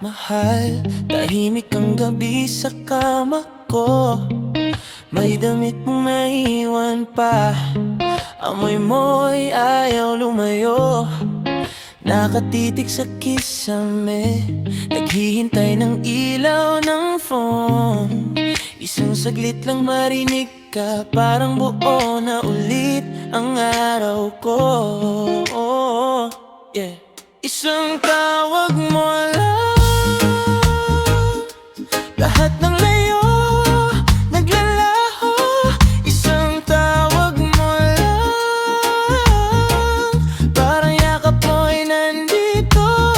mahal. Tahimik ang gabi sa kama ko, may damit mong naiwan pa. Amoy mo'y ayaw lumayo, nakatitig sa kisame, naghihintay ng ilaw ng phone. Isang saglit lang marinig ka, parang buo na ulit ang araw ko. Yeah. Isang tawag mo lang, lahat ng layo naglalaho. Isang tawag mo lang, parang yakap mo'y nandito.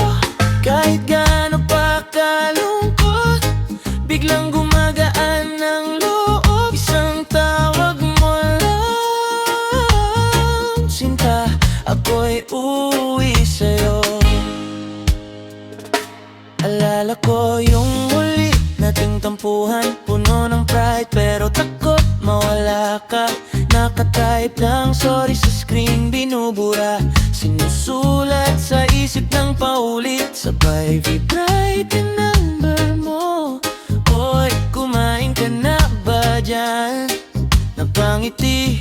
Kahit gaano pa kalungkot, biglang gumagaan ng loob. Isang tawag mo lang, sinta, ako'y uuwi sa'yo. Alala ko yung huli nating tampuhan, puno ng pride pero takot mawala ka. Nakatype lang sorry sa screen, binubura, sinusulat sa isip ng paulit. Sabay vibrate yung number mo. Oy, kumain ka na ba dyan? Napangiti,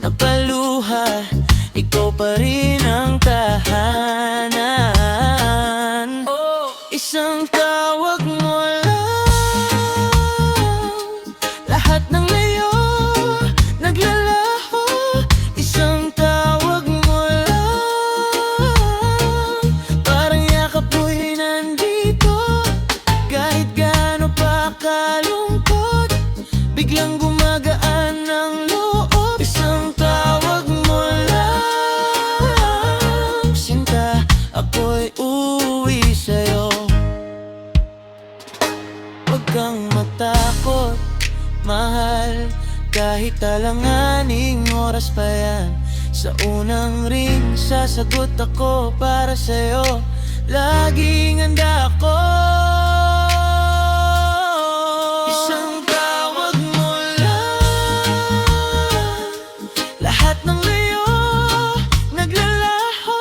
napaluha, ikaw pa rin ang tahanan. Isang tawag mo lang, lahat ng layo naglalaho. Isang tawag mo lang, parang yakap mo'y nandito. Kahit gaano pa kalungkot, biglang gumagaan ng loob. Isang tawag mo lang, sinta, ako'y uuwi sa'yo. Huwag kang matakot, mahal, kahit alanganing oras pa yan. Sa unang ring, sasagot ako para sa'yo. Laging handa ako. Isang tawag mo lang, lahat ng layo naglalaho.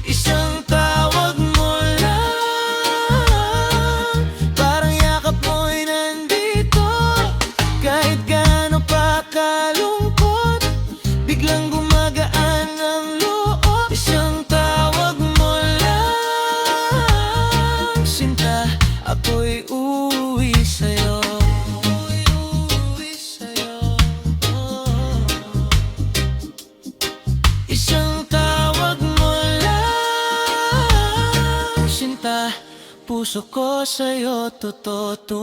Isang tawag mo lang, parang yakap mo'y nandito. Kahit gaano pa kalungkot, biglang gumagaan ang loob. Isang tawag mo lang, sinta, ako'y uuwi sa'yo. Uuwi sa'yo. Isang tawag mo lang, sinta, puso ko sa'yo totoo.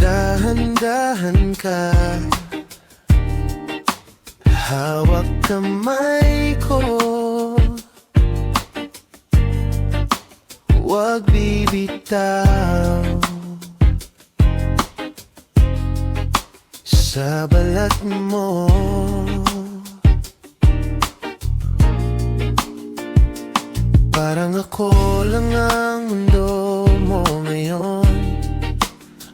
Dahan-dahan ka, hawak kamay ko, huwag bibitaw sa balat mo. Parang ako lang ang mundo mo ngayon,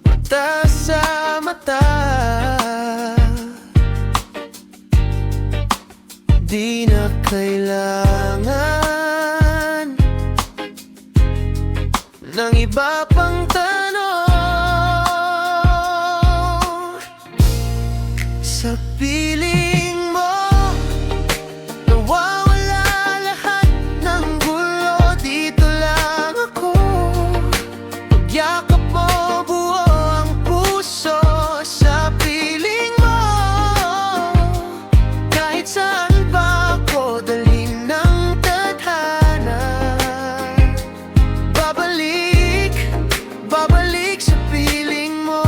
mata sa mata. Di na kailangan ng iba pang tanong. Sa piling mo nawawala lahat ng gulo. Dito lang ako, pagyakap mo buo ang puso. Sa piling mo, kahit saan pa ako dalhin ng tadhana. Babalik, babalik sa piling mo.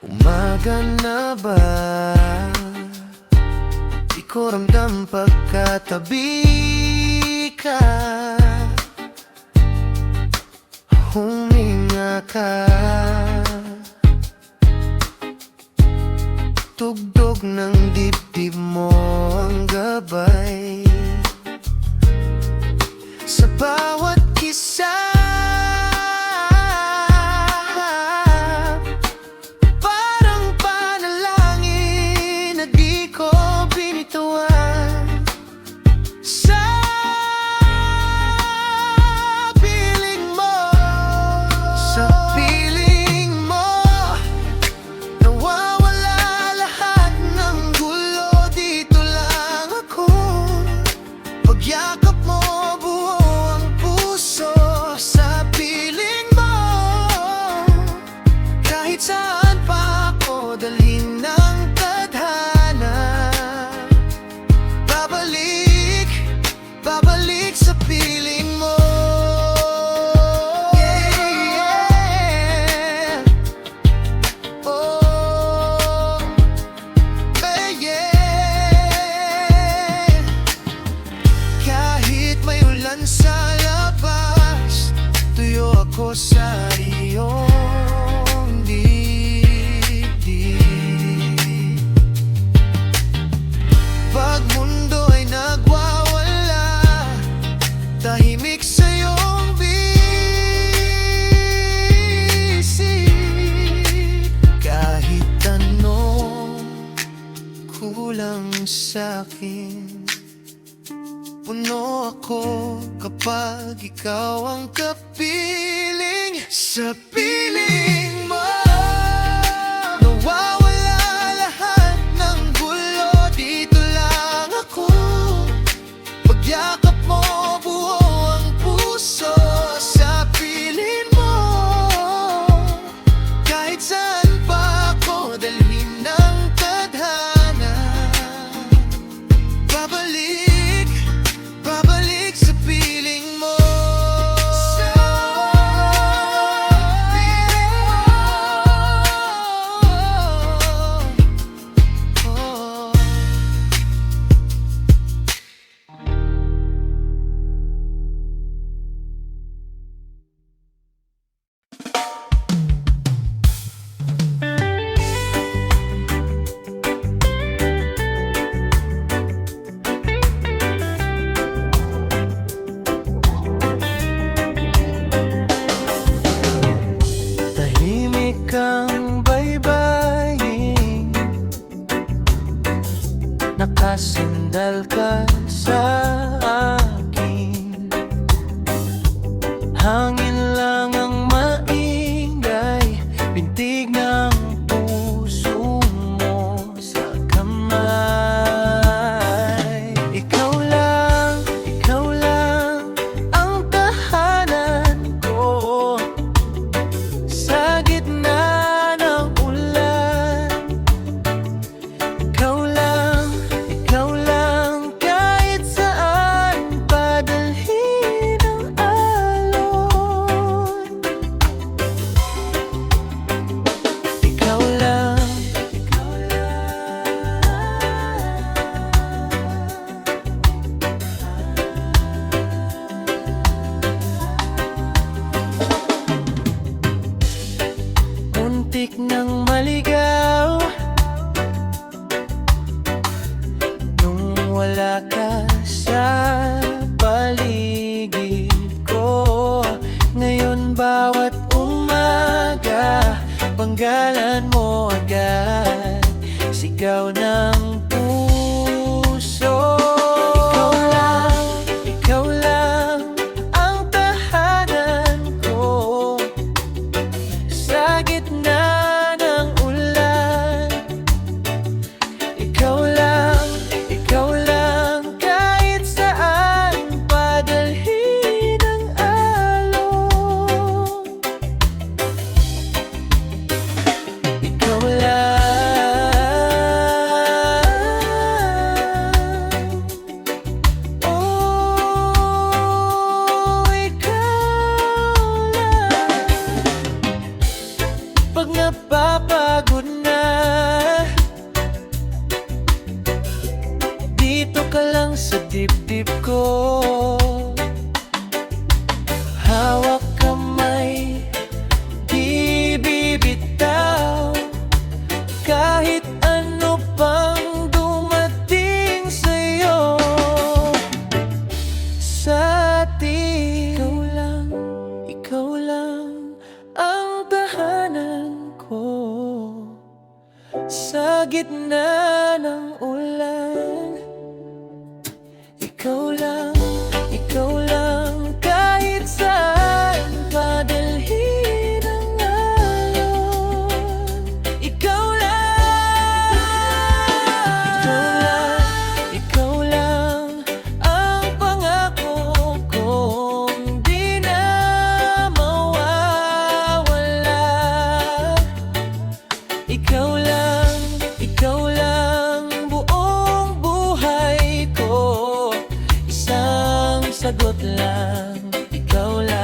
Umaga na ba? Di ko ramdam pagkatabi ka. Huminga ka. tugtog ng dibdib mo ang gabay. Sa bawat kisa, parang panalangin na di ko binitawan. Sa piling mo, sa piling mo, nawawala lahat ng gulo. Dito lang ako, pagyakap mo buo ang puso. Sa piling mo, kahit saan pa ako dalhin ng tadhana. Babalik, babalik sa piling mo. Yeah, yeah. Oh, yeah. Kahit may ulan sa labas, tuyo ako sa iyong dibdib. Pag mundo ay nagwawala, tahimik sa iyong bisig. Kahit anong kulang sa'kin, puno ako kapag ikaw ang kapiling. Sa piling mo, nawawala lahat ng gulo. Dito lang ako, pagyakap mo buo ang puso. Sa piling mo, kahit saan pa ako dalhin ng tadhana. Babalik, babalik sa piling mo. Sa piling mo, oh. Tahimik ang baybayin, nakasindal ka sa akin. Hangin lang ang maingay, pintig ng puso mo sa kamay. Ikaw lang ang tahanan ko sa gitna ng ulan. Ikaw lang kahit saan padalhin ang alon. Ikaw lang, ikaw lang. Muntik nang maligaw nung wala ka sa paligid ko. Ngayon bawat umaga, panggalan mo agad, sigaw ng puso. Ikaw lang ang tahanan ko sa gitna ng ulan. Ikaw lang kahit saan padalhin ang alon. Ikaw lang, oh, ikaw lang. Pag napapagod na, dito ka lang sa dibdib ko. Hawak kamay, di bibitaw, kahit ano sa gitna ng ulan. Ikaw lang kahit saan padalhin ang alon. Ikaw lang ang pangako kong di na mawawala. Ikaw lang buong buhay ko. Isang sagot lang, ikaw lang.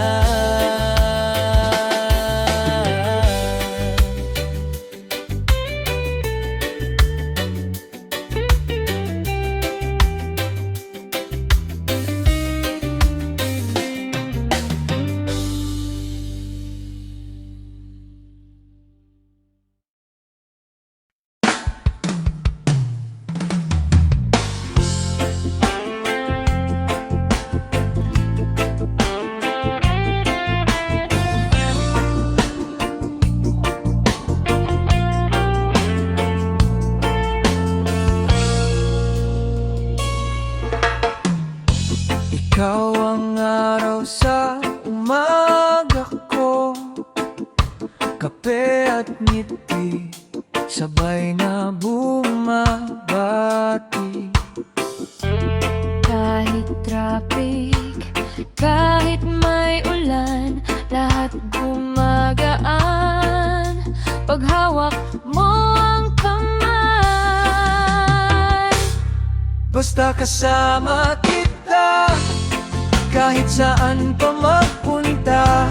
Ikaw ang araw sa umaga ko, kape at ngiti, sabay na bumabati. Kahit traffic, kahit may ulan, lahat gumagaan paghawak mo ang kamay. Basta kasama kita, kahit saan pa magpunta,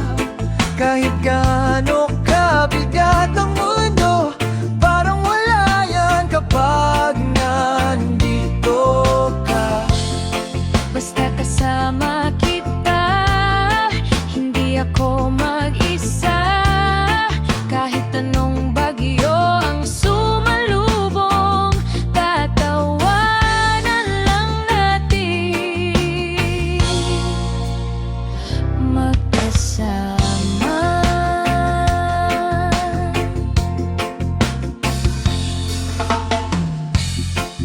kahit gaano kabigat ang mundo, parang wala yan kapag nandito ka. Basta kasama kita, hindi ako mag-isa. Kahit anong bagyo ang sumalubong, tatawanan lang natin magkasama.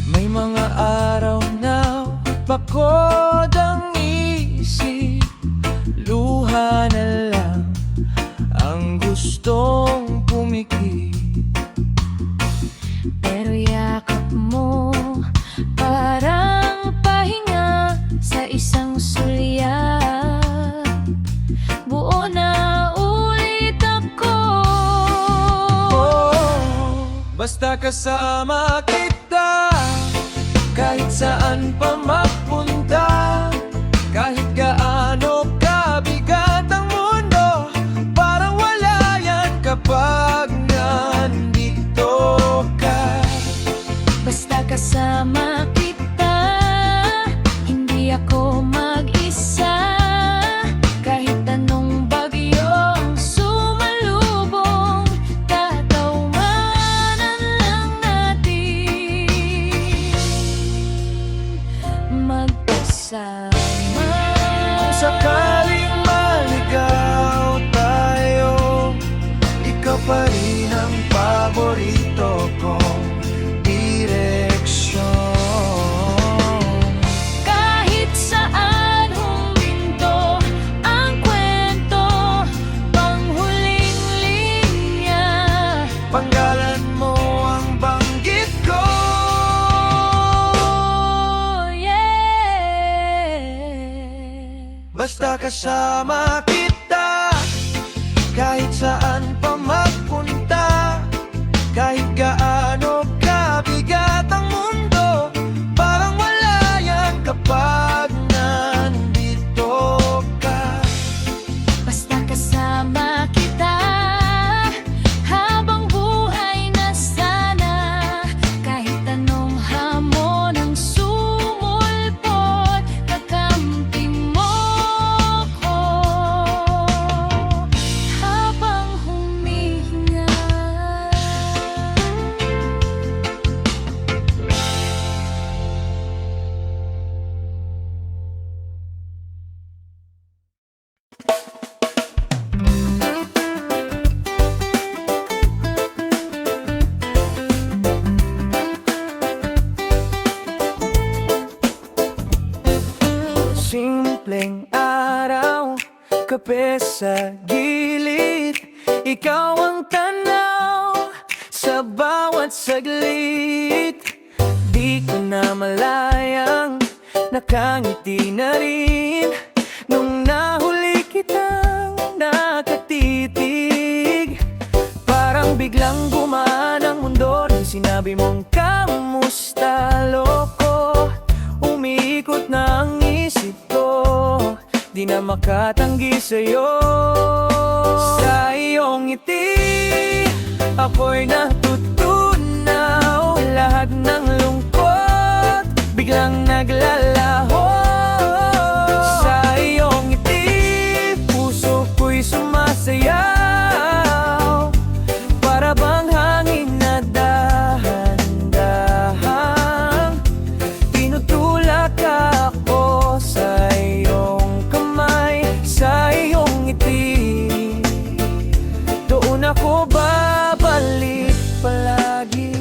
May mga araw na pagod ang isip, luha na lang ang gustong pumikit. Pero yakap mo parang pahinga sa isang sulyap. Buo na ulit ako. Basta kasama kita, kahit saan pa magpunta, kahit gaano kabigat ang mundo, parang wala yan kapag nandito ka. Basta kasama kita, hindi ako mag-isa. Kahit anong bagyo ang sumalubong, tatawanan lang natin magkasama. Kung sakaling maligaw tayo, ikaw pa rin ang paborito kong direksyon. Kahit saan huminto ang kwento, panghuling linya, Panggalan mo ang banggit ko. yeah. Basta kasama kita, kahit saan pa magpunta, kahit gaano kabigat ang mundo, parang wala yan kapag nandito ka. Basta kasama kita, habang buhay na sana. Kahit anong hamon ang sumulpot, kakampi mo ko. kape sa gilid. Ikaw ang tanaw sa bawat saglit. Di ko na malayang nakangiti na rin nung nahuli kitang nakatitig. Parang biglang gumaan ang mundo nung sinabi mong kamusta, loko. Umiikot na ang isip ko, di na makatanggi sa'yo. Sa iyong ngiti, ako'y natutunaw. Lahat ng lungkot, biglang naglalaho. Sa iyong ngiti, puso ko'y sumasayaw. Para bang hangin na dahan-dahang tinutulak ako sa iyong kamay. Sa iyong ngiti, doon ako babalik palagi.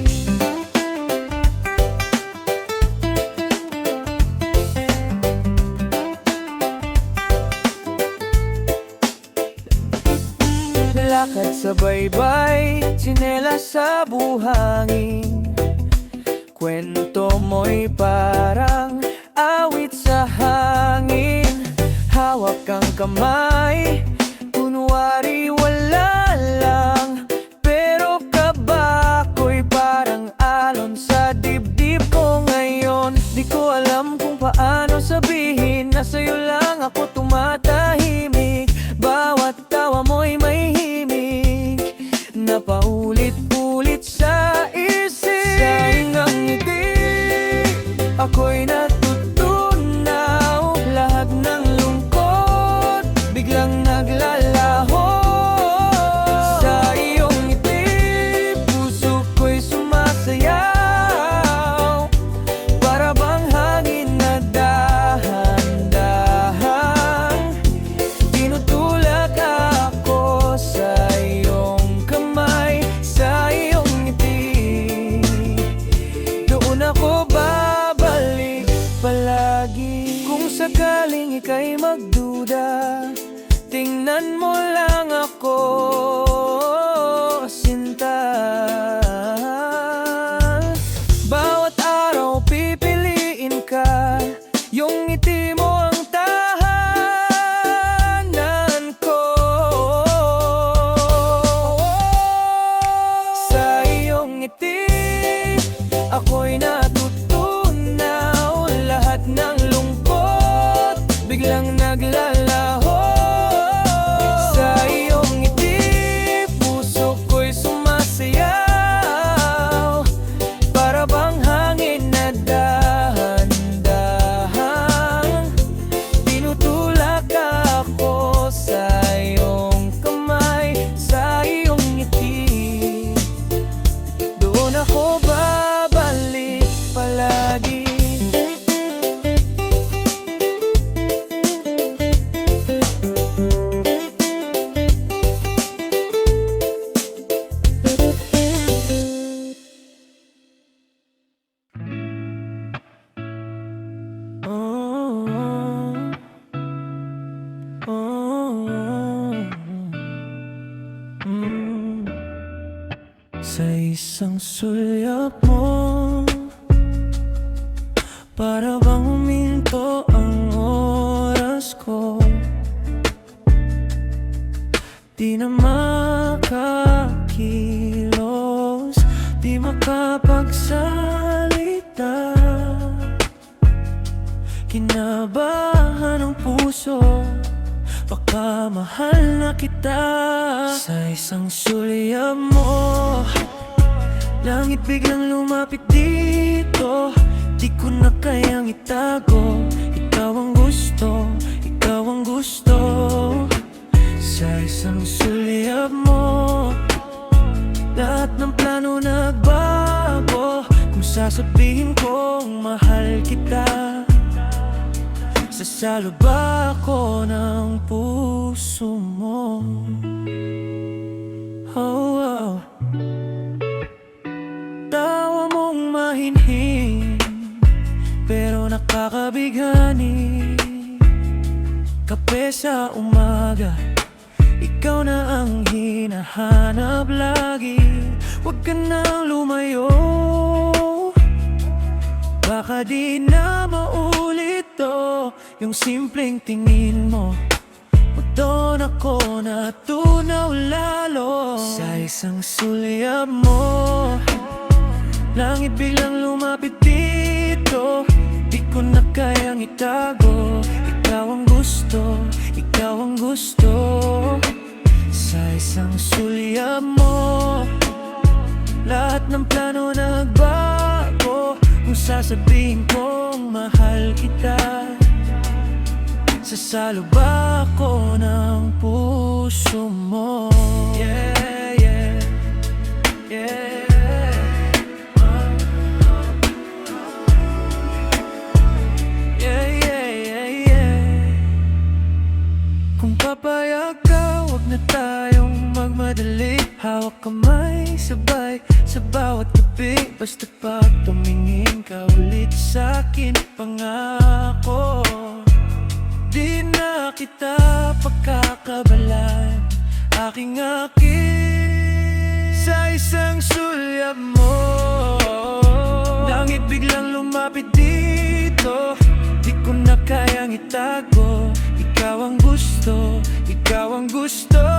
Lakad sa baybay, tsinelas sa buhangin. Kwento mo'y parang awit sa hangin. Hawak ang kamay, kunwari wala lang. Pero kaba ko'y parang alon sa dibdib ko ngayon. Di ko alam kung paano sabihin na sa'yo lang ako tumatahimik. Bawat tawa mo'y may himig na paulit-ulit sa isip. Sa iyong ngiti, ako'y natutunaw. Lahat ng lungkot, biglang naglalaho. Sa iyong ngiti, puso ko'y sumasayaw. Para bang hangin na dahan-dahang tinutulak ako sa iyong kamay. Sa iyong ngiti, doon ako babalik palagi. Kung sakaling ika'y magduda, tingnan mo lang ako, sinta. Bawat araw pipiliin ka, yung ngiti mo ang tahanan ko. Sa iyong ngiti, ako'y natutunaw. Lahat ng lungkot, biglang naglalaho. Sa iyong ngiti, puso ko'y sumasayaw. Para bang hangin na dahan-dahang tinutulak ako sa iyong kamay. Sa iyong ngiti, doon ako babalik palagi. Oh, oh, oh, mm. Sa isang sulyap mo, para bang huminto ang oras ko. Di na makakilos, di makapagsalita. Kinabahan ang puso, baka mahal na kita. Sa isang sulyap mo, langit biglang lumapit dito. Di ko na kayang itago, ikaw ang gusto, ikaw ang gusto. Sa isang sulyap mo, lahat ng plano nagbago. Kung sasabihin kong mahal kita, sasalo ba ako ng puso mo? Oh, oh. Tawa mong mahinhin, pero nakakabighani. Kapag kape sa umaga, ikaw na ang hinahanap lagi. Huwag ka nang lumayo, baka di na maulit to. Yung simpleng tingin mo, doon ako natunaw lalo. Sa isang sulyap mo, langit biglang lumapit dito. Di ko na kayang itago, ikaw ang gusto, ikaw ang gusto. Sa isang sulyap mo, lahat ng plano nagbago. Kung sasabihin kong mahal kita, sasalo ba ako ng puso mo? Yeah, yeah, yeah. Yeah, yeah, yeah, yeah. Kung papayag ka, wag na tayong magmadali. Hawak kamay, sabay sa bawat gabi. Basta pag tumingin ka ulit sa'kin, pangako di na kita pagkakabalan, aking-aking. Sa isang sulyap mo, langit biglang lumapit dito. Di ko na kayang itago, ikaw ang gusto, ikaw ang gusto.